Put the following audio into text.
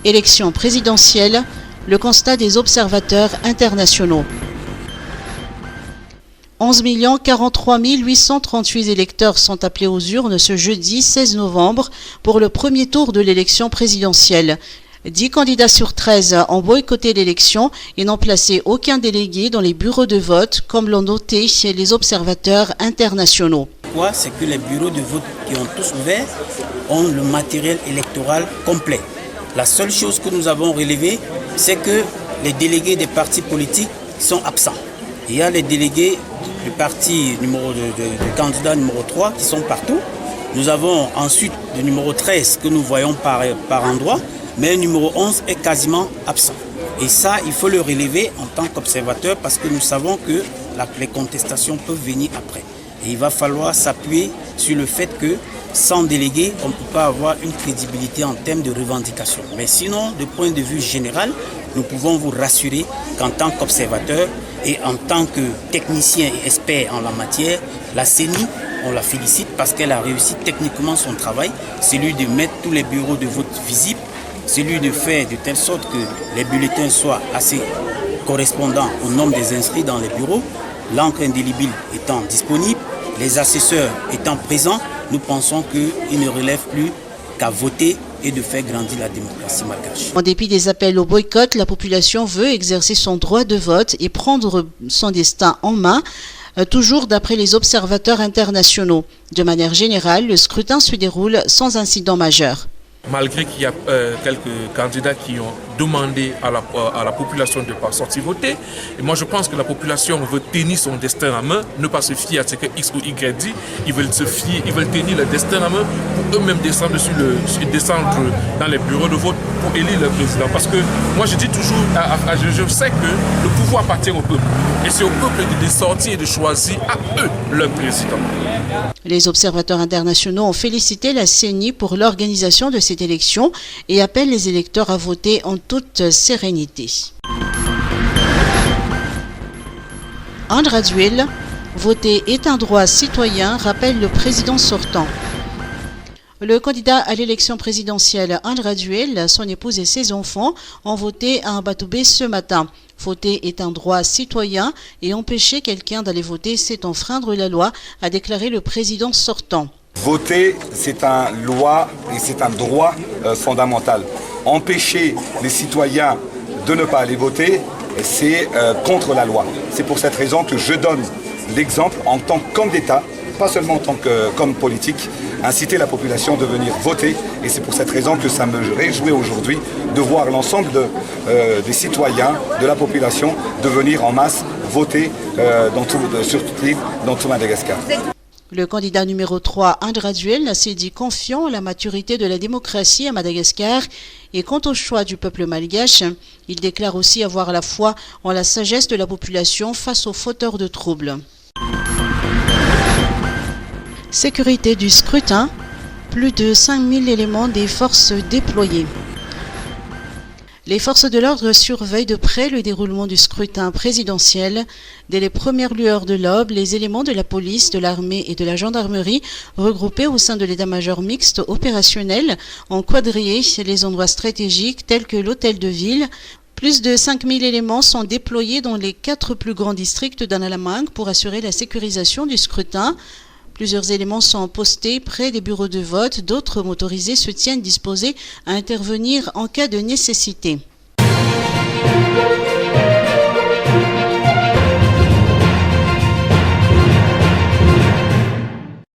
Élection présidentielle, le constat des observateurs internationaux. 11 43 838 électeurs sont appelés aux urnes ce jeudi 16 novembre pour le premier tour de l'élection présidentielle. 10 candidats sur 13 ont boycotté l'élection et n'ont placé aucun délégué dans les bureaux de vote, comme l'ont noté les observateurs internationaux. C'est que les bureaux de vote qui ont tous ouvert ont le matériel électoral complet. La seule chose que nous avons relevée, c'est que les délégués des partis politiques sont absents. Il y a les délégués du parti du candidat numéro 3 qui sont partout. Nous avons ensuite le numéro 13 que nous voyons par endroit, mais le numéro 11 est quasiment absent. Et ça, il faut le relever en tant qu'observateur parce que nous savons que les contestations peuvent venir après. Et il va falloir s'appuyer sur le fait que sans délégué, on ne peut pas avoir une crédibilité en termes de revendication. Mais sinon, de point de vue général, nous pouvons vous rassurer qu'en tant qu'observateur et en tant que technicien et expert en la matière, la CENI, on la félicite parce qu'elle a réussi techniquement son travail, celui de mettre tous les bureaux de vote visibles, celui de faire de telle sorte que les bulletins soient assez correspondants au nombre des inscrits dans les bureaux, l'encre indélébile étant disponible, les assesseurs étant présents, nous pensons qu'il ne relève plus qu'à voter et de faire grandir la démocratie malgache. En dépit des appels au boycott, la population veut exercer son droit de vote et prendre son destin en main, toujours d'après les observateurs internationaux. De manière générale, le scrutin se déroule sans incident majeur. Malgré qu'il y a quelques candidats qui ont demandé à la population de ne pas sortir voter, et moi je pense que la population veut tenir son destin en main, ne pas se fier à ce que X ou Y dit, ils veulent tenir le destin en main pour eux-mêmes descendre dans les bureaux de vote pour élire le président. Parce que moi je dis toujours, je sais que le pouvoir appartient au peuple, et c'est au peuple de sortir et de choisir à eux leur président. Les observateurs internationaux ont félicité la CENI pour l'organisation de cette élection et appellent les électeurs à voter en toute sérénité. Andraduel, voter est un droit citoyen, rappelle le président sortant. Le candidat à l'élection présidentielle, Andraduel, son épouse et ses enfants ont voté à Mbatoubé ce matin. Voter est un droit citoyen et empêcher quelqu'un d'aller voter, c'est enfreindre la loi, a déclaré le président sortant. Voter, c'est une loi et c'est un droit fondamental. Empêcher les citoyens de ne pas aller voter, c'est contre la loi. C'est pour cette raison que je donne l'exemple en tant qu'homme d'État, pas seulement en tant qu'homme politique, inciter la population de venir voter. Et c'est pour cette raison que ça me réjouit aujourd'hui de voir l'ensemble des citoyens, de la population, de venir en masse voter sur toute l'île, dans tout Madagascar. Le candidat numéro 3, Andraduel, s'est dit confiant en la maturité de la démocratie à Madagascar et quant au choix du peuple malgache, il déclare aussi avoir la foi en la sagesse de la population face aux fauteurs de troubles. Sécurité du scrutin, plus de 5000 éléments des forces déployées. Les forces de l'ordre surveillent de près le déroulement du scrutin présidentiel. Dès les premières lueurs de l'aube, les éléments de la police, de l'armée et de la gendarmerie, regroupés au sein de l'état-major mixte opérationnel, ont quadrillé les endroits stratégiques tels que l'hôtel de ville. Plus de 5000 éléments sont déployés dans les 4 plus grands districts d'Analamang pour assurer la sécurisation du scrutin. Plusieurs éléments sont postés près des bureaux de vote, d'autres motorisés se tiennent disposés à intervenir en cas de nécessité.